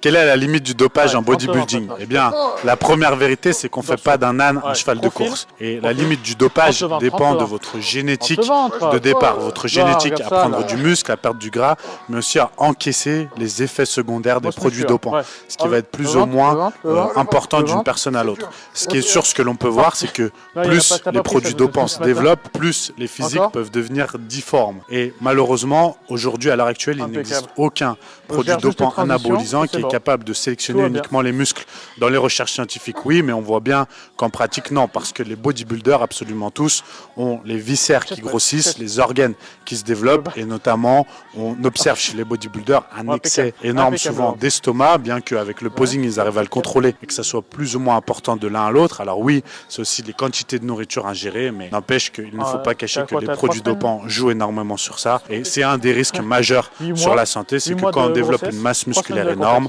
Quelle est la limite du dopage en bodybuilding? Eh bien, la première vérité, c'est qu'on ne fait pas d'un âne un cheval de course. Et la limite du dopage dépend de votre génétique de départ. Votre génétique à prendre du muscle, à perdre du gras, mais aussi à encaisser les effets secondaires des produits dopants. Ce qui va être plus ou moins important d'une personne à l'autre. Ce qui est sûr, ce que l'on peut voir, c'est que plus les produits dopants se développent, plus les physiques peuvent devenir difformes. Et malheureusement, aujourd'hui, à l'heure actuelle, il n'existe aucun produit dopant anabolisant qui est capable de sélectionner uniquement les muscles. Dans les recherches scientifiques, oui, mais on voit bien qu'en pratique, non, parce que les bodybuilders, absolument tous, ont les viscères qui grossissent, les organes qui se développent, et notamment, on observe chez les bodybuilders un excès énorme, souvent d'estomac, bien qu'avec le posing, ils arrivent à le contrôler et que ça soit plus ou moins important de l'un à l'autre. Alors oui, c'est aussi les quantités de nourriture ingérées, mais n'empêche qu'il ne faut pas cacher que les produits dopants jouent énormément sur ça, et c'est un des risques majeurs sur la santé, c'est que quand on développe une masse musculaire énorme,